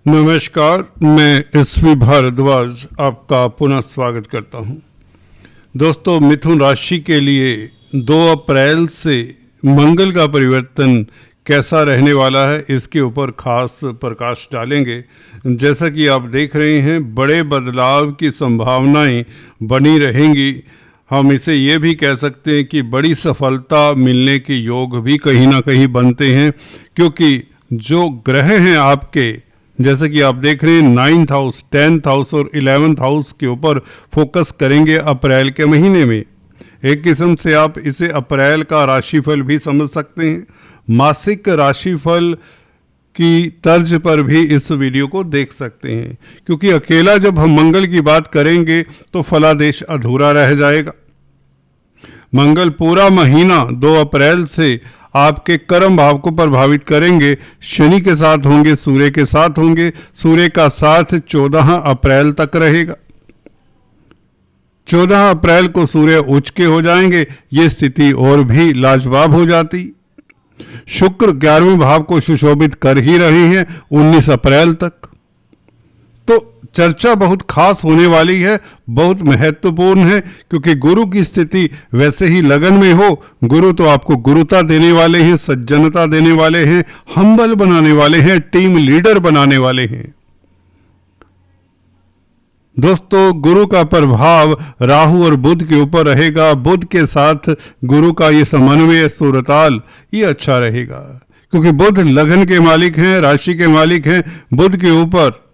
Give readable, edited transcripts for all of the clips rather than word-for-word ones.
नमस्कार, मैं एसवी भारद्वाज आपका पुनः स्वागत करता हूं। दोस्तों, मिथुन राशि के लिए 2 अप्रैल से मंगल का परिवर्तन कैसा रहने वाला है, इसके ऊपर खास प्रकाश डालेंगे। जैसा कि आप देख रहे हैं, बड़े बदलाव की संभावनाएं बनी रहेंगी। हम इसे ये भी कह सकते हैं कि बड़ी सफलता मिलने के योग भी कहीं ना कहीं बनते हैं, क्योंकि जो ग्रह हैं आपके, जैसे कि आप देख रहे हैं 9th हाउस, 10th हाउस और 11th हाउस के ऊपर फोकस करेंगे अप्रैल के महीने में। एक किस्म से आप इसे अप्रैल का राशिफल भी समझ सकते हैं। मासिक राशिफल की तर्ज पर भी इस वीडियो को देख सकते हैं, क्योंकि अकेला जब हम मंगल की बात करेंगे तो फलादेश अधूरा रह जाएगा। मंगल पूरा महीना 2 अप्रैल से आपके कर्म भाव को प्रभावित करेंगे। शनि के साथ होंगे, सूर्य के साथ होंगे। सूर्य का साथ 14 अप्रैल तक रहेगा। 14 अप्रैल को सूर्य उच्च के हो जाएंगे। ये स्थिति और भी लाजवाब हो जाती। शुक्र 11वें भाव को सुशोभित कर ही रहे हैं 19 अप्रैल तक। तो चर्चा बहुत खास होने वाली है, बहुत महत्वपूर्ण है, क्योंकि गुरु की स्थिति वैसे ही लगन में हो। गुरु तो आपको गुरुता देने वाले हैं, सज्जनता देने वाले हैं, हम्बल बनाने वाले हैं, टीम लीडर बनाने वाले हैं। दोस्तों, गुरु का प्रभाव राहु और बुध के ऊपर रहेगा। बुध के साथ गुरु का ये समन्वय, सुरताल, ये अच्छा रहेगा, क्योंकि बुध लगन के मालिक हैं, राशि के मालिक हैं। बुध के ऊपर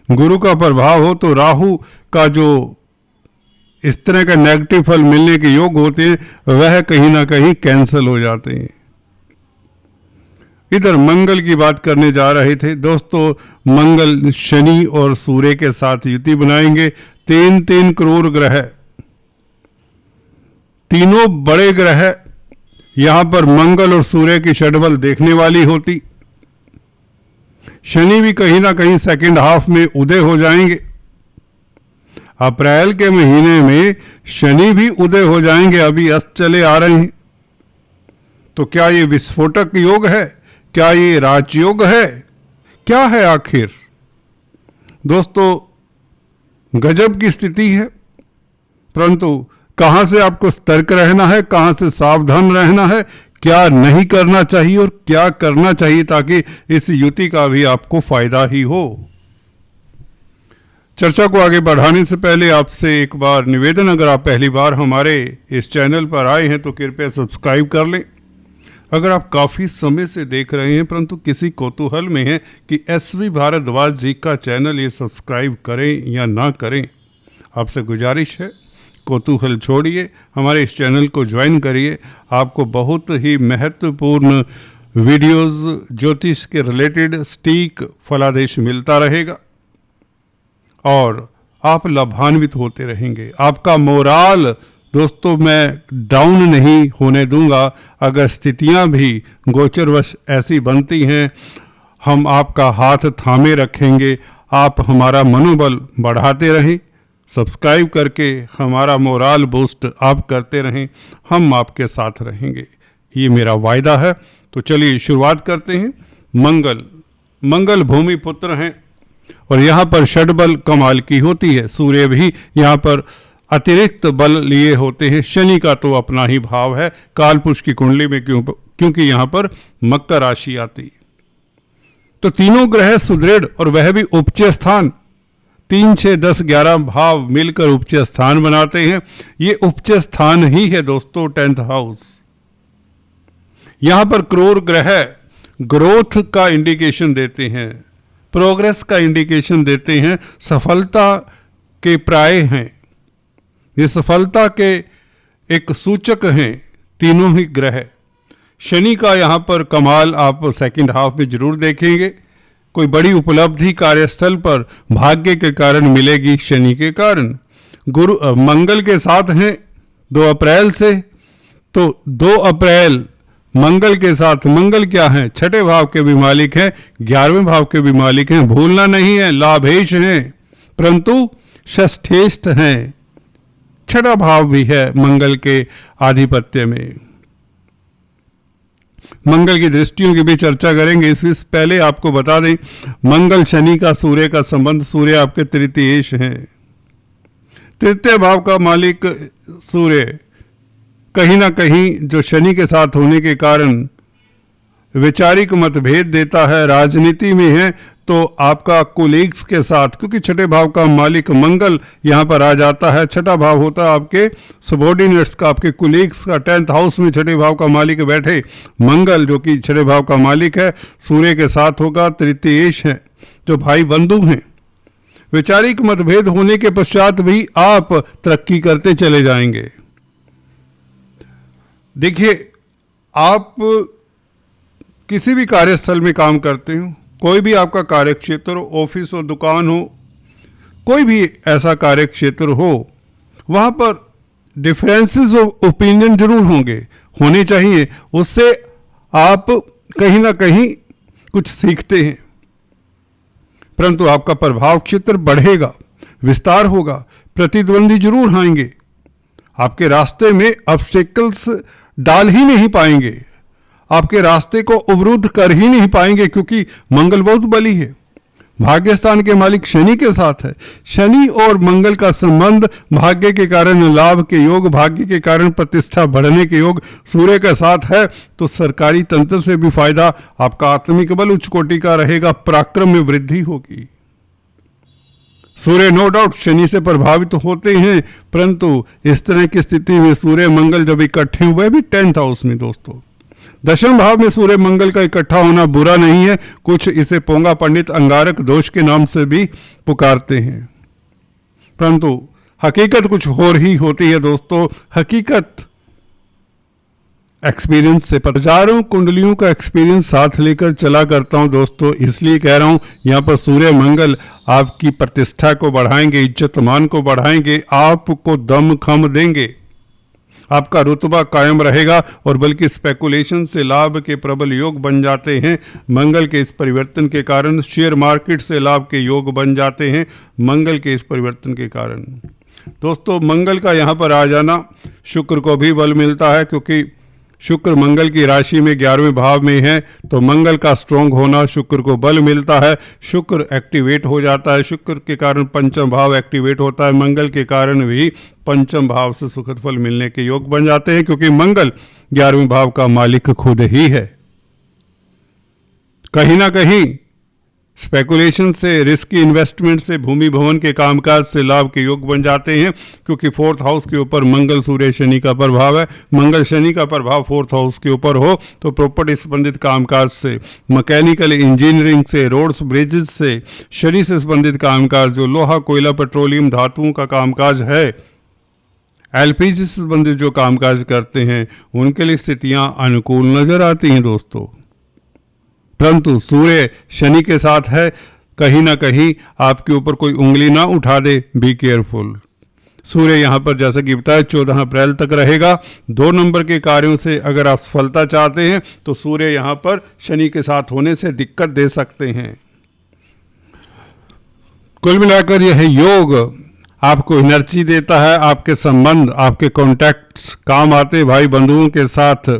गुरु का प्रभाव हो तो राहु का जो इस तरह का नेगेटिव फल मिलने के योग होते हैं, वह कहीं ना कहीं कैंसिल हो जाते हैं। इधर मंगल की बात करने जा रहे थे। दोस्तों, मंगल शनि और सूर्य के साथ युति बनाएंगे। 3 क्रूर ग्रह, तीनों बड़े ग्रह यहां पर मंगल और सूर्य की षड्बल देखने वाली होती। शनि भी कहीं ना कहीं सेकंड हाफ में उदय हो जाएंगे। अप्रैल के महीने में शनि भी उदय हो जाएंगे, अभी अस्त चले आ रहे हैं। तो क्या ये विस्फोटक योग है? क्या ये राजयोग है? क्या है आखिर? दोस्तों, गजब की स्थिति है, परंतु कहां से आपको सतर्क रहना है, कहां से सावधान रहना है, क्या नहीं करना चाहिए और क्या करना चाहिए, ताकि इस युति का भी आपको फायदा ही हो। चर्चा को आगे बढ़ाने से पहले आपसे एक बार निवेदन, अगर आप पहली बार हमारे इस चैनल पर आए हैं तो कृपया सब्सक्राइब कर लें। अगर आप काफ़ी समय से देख रहे हैं परंतु किसी कौतूहल में हैं कि एसवी भारद्वाज जी का चैनल ये सब्सक्राइब करें या ना करें, आपसे गुजारिश है, कौतूहल छोड़िए, हमारे इस चैनल को ज्वाइन करिए। आपको बहुत ही महत्वपूर्ण वीडियोस ज्योतिष के रिलेटेड सटीक फलादेश मिलता रहेगा और आप लाभान्वित होते रहेंगे। आपका मोराल दोस्तों मैं डाउन नहीं होने दूंगा। अगर स्थितियां भी गोचरवश ऐसी बनती हैं, हम आपका हाथ थामे रखेंगे। आप हमारा मनोबल बढ़ाते रहें, सब्सक्राइब करके हमारा मोराल बूस्ट आप करते रहें, हम आपके साथ रहेंगे, ये मेरा वायदा है। तो चलिए शुरुआत करते हैं। मंगल भूमि पुत्र हैं और यहाँ पर षड्बल कमाल की होती है। सूर्य भी यहाँ पर अतिरिक्त बल लिए होते हैं। शनि का तो अपना ही भाव है कालपुरुष की कुंडली में, क्योंकि यहाँ पर मकर राशि आती। तो तीनों ग्रह सुदृढ़ और वह भी उच्च स्थान, 3, 6, 10, 11 भाव मिलकर उच्च स्थान बनाते हैं। ये उच्च स्थान ही है दोस्तों 10th हाउस। यहां पर क्रूर ग्रह ग्रोथ का इंडिकेशन देते हैं, प्रोग्रेस का इंडिकेशन देते हैं, सफलता के प्राय हैं। ये सफलता के एक सूचक हैं तीनों ही ग्रह। शनि का यहाँ पर कमाल आप सेकंड हाफ में जरूर देखेंगे। कोई बड़ी उपलब्धि कार्यस्थल पर भाग्य के कारण मिलेगी शनि के कारण। मंगल के साथ हैं 2 अप्रैल से, तो 2 अप्रैल मंगल के साथ, मंगल क्या है, 6ठे भाव के भी मालिक हैं, 11वें भाव के भी मालिक हैं, भूलना नहीं है, लाभेश हैं, परंतु षष्ठेष्ठ हैं, 6ठा भाव भी है मंगल के आधिपत्य में। मंगल की दृष्टियों की भी चर्चा करेंगे। इससे पहले आपको बता दें, मंगल शनि का सूर्य का संबंध, सूर्य आपके तृतीयेश हैं। तृतीय भाव का मालिक सूर्य कहीं ना कहीं जो शनि के साथ होने के कारण वैचारिक मतभेद देता है। राजनीति में है तो आपका कोलीग्स के साथ, क्योंकि छठे भाव का मालिक मंगल यहां पर आ जाता है। छठा भाव होता है आपके सबॉर्डिनेट्स का, आपके कोलीग्स का। 10th हाउस में छठे भाव का मालिक बैठे मंगल, जो कि छठे भाव का मालिक है, सूर्य के साथ होगा। तृतीयेश है, जो भाई बंधु हैं। वैचारिक मतभेद होने के पश्चात भी आप तरक्की करते चले जाएंगे। देखिए, आप किसी भी कार्यस्थल में काम करते हो, कोई भी आपका कार्य क्षेत्र हो, ऑफिस हो, दुकान हो, कोई भी ऐसा कार्य क्षेत्र हो, वहाँ पर डिफरेंसेस ऑफ ओपिनियन जरूर होने चाहिए। उससे आप कहीं ना कहीं कुछ सीखते हैं, परंतु आपका प्रभाव क्षेत्र बढ़ेगा, विस्तार होगा। प्रतिद्वंदी जरूर आएंगे, आपके रास्ते में ऑब्स्टेकल्स डाल ही नहीं पाएंगे, आपके रास्ते को अवरुद्ध कर ही नहीं पाएंगे, क्योंकि मंगल बहुत बली है। भाग्य स्थान के मालिक शनि के साथ है। शनि और मंगल का संबंध भाग्य के कारण लाभ के योग, भाग्य के कारण प्रतिष्ठा बढ़ने के योग सूर्य के साथ है। तो सरकारी तंत्र से भी फायदा, आपका आत्मिक बल उच्च कोटि का रहेगा, पराक्रम में वृद्धि होगी। सूर्य नो डाउट शनि से प्रभावित होते हैं, परंतु इस तरह की स्थिति में सूर्य मंगल जब इकट्ठे हुए भी 10th हाउस में दोस्तों, दशम भाव में सूर्य मंगल का इकट्ठा होना बुरा नहीं है। कुछ इसे पोंगा पंडित अंगारक दोष के नाम से भी पुकारते हैं, परंतु हकीकत कुछ और ही होती है दोस्तों। हकीकत एक्सपीरियंस से पता, हजारों कुंडलियों का एक्सपीरियंस साथ लेकर चला करता हूं दोस्तों, इसलिए कह रहा हूं यहां पर सूर्य मंगल आपकी प्रतिष्ठा को बढ़ाएंगे, इज्जत मान को बढ़ाएंगे, आपको दम खम देंगे, आपका रुतबा कायम रहेगा। और बल्कि स्पेकुलेशन से लाभ के प्रबल योग बन जाते हैं। मंगल के इस परिवर्तन के कारण शेयर मार्केट से लाभ के योग बन जाते हैं, मंगल के इस परिवर्तन के कारण। दोस्तों, मंगल का यहाँ पर आ जाना शुक्र को भी बल मिलता है, क्योंकि शुक्र मंगल की राशि में 11वें भाव में है, तो मंगल का स्ट्रॉन्ग होना शुक्र को बल मिलता है। शुक्र एक्टिवेट हो जाता है, शुक्र के कारण पंचम भाव एक्टिवेट होता है, मंगल के कारण भी पंचम भाव से सुखद फल मिलने के योग बन जाते हैं, क्योंकि मंगल 11वें भाव का मालिक खुद ही है। कहीं ना कहीं स्पेकुलेशन से, रिस्की इन्वेस्टमेंट से, भूमि भवन के कामकाज से लाभ के योग बन जाते हैं, क्योंकि 4th हाउस के ऊपर मंगल सूर्य शनि का प्रभाव है। मंगल शनि का प्रभाव 4th हाउस के ऊपर हो तो प्रॉपर्टी संबंधित कामकाज से, मैकेनिकल इंजीनियरिंग से, रोड्स ब्रिजेस से, शनि से संबंधित कामकाज, जो लोहा कोयला पेट्रोलियम धातुओं का कामकाज है, एलपीजी से संबंधित जो कामकाज करते हैं, उनके लिए स्थितियां अनुकूल नजर आती हैं दोस्तों। परंतु सूर्य शनि के साथ है, कहीं ना कहीं आपके ऊपर कोई उंगली ना उठा दे, बी केयरफुल। सूर्य यहाँ पर जैसा कि बताया 14 अप्रैल तक रहेगा। 2 नंबर के कार्यों से अगर आप सफलता चाहते हैं तो सूर्य यहाँ पर शनि के साथ होने से दिक्कत दे सकते हैं। कुल मिलाकर यह योग आपको एनर्जी देता है, आपके संबंध, आपके कॉन्टैक्ट्स काम आते, भाई बंधुओं के साथ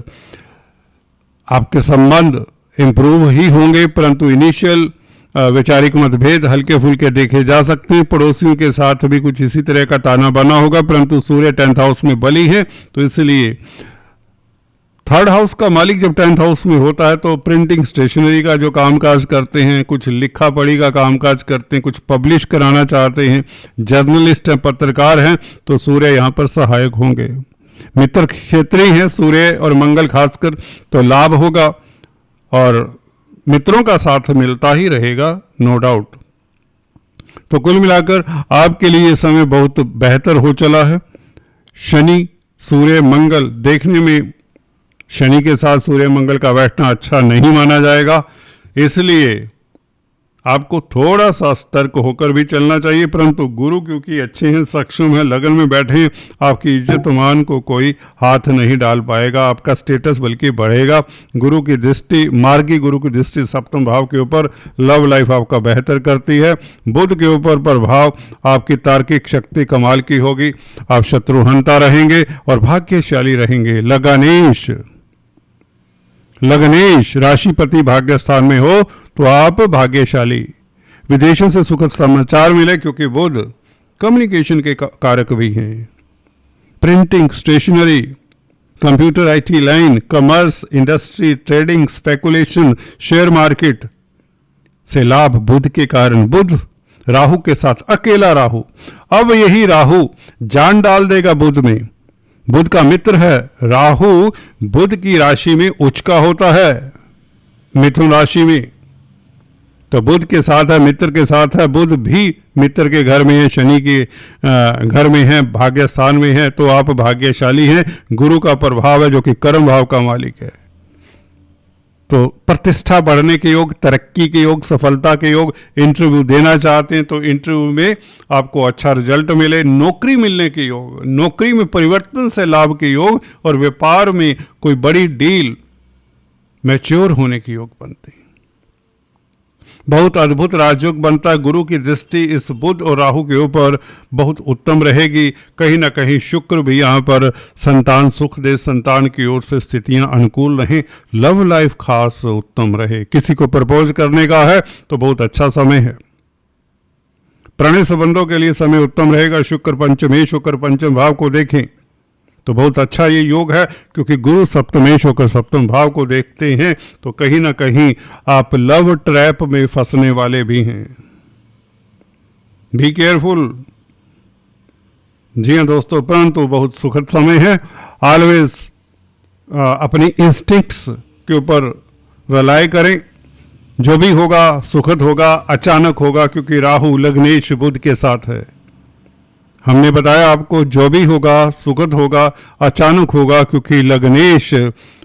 आपके संबंध इम्प्रूव ही होंगे, परंतु इनिशियल वैचारिक मतभेद हल्के फुल्के देखे जा सकते हैं। पड़ोसियों के साथ भी कुछ इसी तरह का ताना बाना होगा, परंतु सूर्य 10th हाउस में बली है, तो इसलिए 3rd हाउस का मालिक जब 10th हाउस में होता है तो प्रिंटिंग स्टेशनरी का जो कामकाज करते हैं, कुछ लिखा पढ़ी का कामकाज करते हैं, कुछ पब्लिश कराना चाहते हैं, जर्नलिस्ट हैं, पत्रकार हैं, तो सूर्य यहाँ पर सहायक होंगे। मित्र क्षेत्रीय हैं सूर्य और मंगल खासकर, तो लाभ होगा और मित्रों का साथ मिलता ही रहेगा, नो डाउट। तो कुल मिलाकर आपके लिए समय बहुत बेहतर हो चला है। शनि सूर्य मंगल, देखने में शनि के साथ सूर्य मंगल का बैठना अच्छा नहीं माना जाएगा, इसलिए आपको थोड़ा सा सतर्क होकर भी चलना चाहिए। परंतु गुरु क्योंकि अच्छे हैं, सक्षम हैं, लगन में बैठे हैं, आपकी इज्जत मान को कोई हाथ नहीं डाल पाएगा, आपका स्टेटस बल्कि बढ़ेगा। गुरु की दृष्टि, मार्गी गुरु की दृष्टि 7वें भाव के ऊपर, लव लाइफ आपका बेहतर करती है। बुध के ऊपर प्रभाव, आपकी तार्किक शक्ति कमाल की होगी, आप शत्रुहंता रहेंगे और भाग्यशाली रहेंगे। लगानेश लग्नेश राशिपति भाग्य स्थान में हो तो आप भाग्यशाली। विदेशों से सुखद समाचार मिले क्योंकि बुध कम्युनिकेशन के कारक भी हैं। Printing, stationery, computer, IT line, commerce, industry, trading, speculation, share market से लाभ बुध के कारण। बुध राहु के साथ, अकेला राहु। अब यही राहु जान डाल देगा बुध में। बुध का मित्र है राहु, बुध की राशि में उच्च का होता है, मिथुन राशि में। तो बुध के साथ है, मित्र के साथ है। बुध भी मित्र के घर में है, शनि के घर में है, भाग्य स्थान में है, तो आप भाग्यशाली हैं। गुरु का प्रभाव है जो कि कर्म भाव का मालिक है। तो प्रतिष्ठा बढ़ने के योग, तरक्की के योग, सफलता के योग। इंटरव्यू देना चाहते हैं तो इंटरव्यू में आपको अच्छा रिजल्ट मिले। नौकरी मिलने के योग, नौकरी में परिवर्तन से लाभ के योग, और व्यापार में कोई बड़ी डील मैच्योर होने के योग बनते हैं। बहुत अद्भुत राजयोग बनता है। गुरु की दृष्टि इस बुध और राहु के ऊपर बहुत उत्तम रहेगी। कहीं ना कहीं शुक्र भी यहाँ पर संतान सुख दे, संतान की ओर से स्थितियां अनुकूल रहें, लव लाइफ खास उत्तम रहे। किसी को प्रपोज करने का है तो बहुत अच्छा समय है। प्रणय संबंधों के लिए समय उत्तम रहेगा। शुक्र पंचमेश होकर पंचम भाव को देखें तो बहुत अच्छा ये योग है, क्योंकि गुरु सप्तमेश होकर सप्तम भाव को देखते हैं। तो कहीं ना कहीं आप लव ट्रैप में फंसने वाले भी हैं। Be careful. जी हाँ दोस्तों, परंतु बहुत सुखद समय है। ऑलवेज अपनी इंस्टिंक्ट्स के ऊपर रिलाय करें। जो भी होगा सुखद होगा, अचानक होगा, क्योंकि राहु लग्नेश बुध के साथ है। हमने बताया आपको जो भी होगा सुखद होगा, अचानक होगा, क्योंकि लग्नेश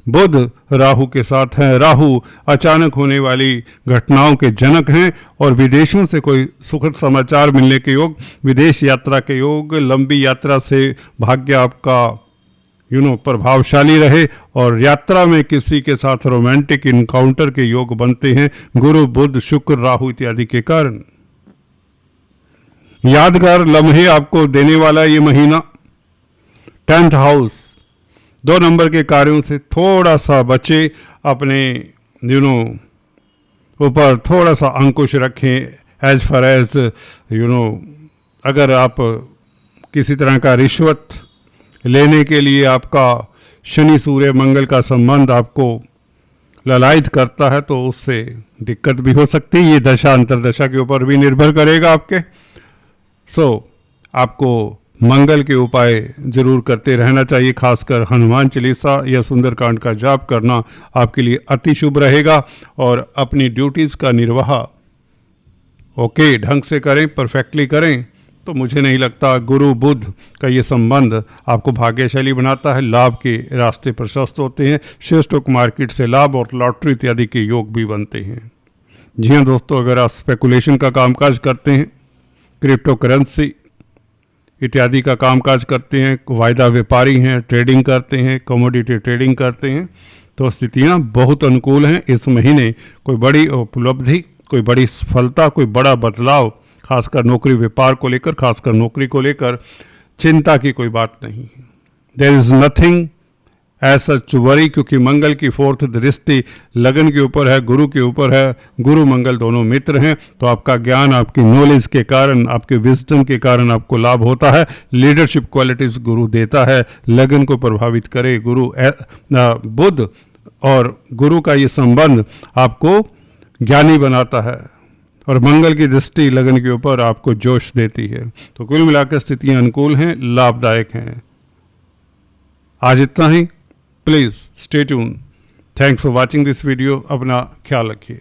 बुध राहु के साथ है। राहु अचानक होने वाली घटनाओं के जनक हैं, और विदेशों से कोई सुखद समाचार मिलने के योग, विदेश यात्रा के योग, लंबी यात्रा से भाग्य आपका प्रभावशाली रहे, और यात्रा में किसी के साथ रोमांटिक इनकाउंटर के योग बनते हैं गुरु बुध शुक्र राहु इत्यादि के कारण। यादगार लम्हे आपको देने वाला ये महीना। 10th हाउस, 2 नंबर के कार्यों से थोड़ा सा बचे। अपने ऊपर थोड़ा सा अंकुश रखें। एज फार एज अगर आप किसी तरह का रिश्वत लेने के लिए आपका शनि सूर्य मंगल का संबंध आपको ललायित करता है तो उससे दिक्कत भी हो सकती है। ये दशा अंतरदशा के ऊपर भी निर्भर करेगा आपके। आपको मंगल के उपाय जरूर करते रहना चाहिए। खासकर हनुमान चालीसा या सुंदरकांड का जाप करना आपके लिए अति शुभ रहेगा, और अपनी ड्यूटीज़ का निर्वाह ढंग से करें, परफेक्टली करें, तो मुझे नहीं लगता गुरु बुध का ये संबंध आपको भाग्यशाली बनाता है। लाभ के रास्ते प्रशस्त होते हैं। शेयर स्टॉक मार्केट से लाभ और लॉटरी इत्यादि के योग भी बनते हैं। जी हाँ दोस्तों, अगर आप स्पेकुलेशन का कामकाज करते हैं, क्रिप्टो करेंसी इत्यादि का कामकाज करते हैं, वायदा व्यापारी हैं, ट्रेडिंग करते हैं, कमोडिटी ट्रेडिंग करते हैं, तो स्थितियां बहुत अनुकूल हैं। इस महीने कोई बड़ी उपलब्धि, कोई बड़ी सफलता, कोई बड़ा बदलाव, खासकर नौकरी व्यापार को लेकर, खासकर नौकरी को लेकर चिंता की कोई बात नहीं है। There is nothing as such worry, क्योंकि मंगल की 4th दृष्टि लगन के ऊपर है, गुरु के ऊपर है। गुरु मंगल दोनों मित्र हैं, तो आपका ज्ञान, आपकी नॉलेज के कारण, आपके विजडम के कारण आपको लाभ होता है। लीडरशिप क्वालिटीज गुरु देता है। लगन को प्रभावित करे गुरु बुध, और गुरु का ये संबंध आपको ज्ञानी बनाता है, और मंगल की दृष्टि लगन के ऊपर आपको जोश देती है। तो कुल मिलाकर स्थितियां अनुकूल हैं, लाभदायक हैं। आज इतना ही। Please stay tune. Thanks for watching this video. अपना ख्याल रखिए।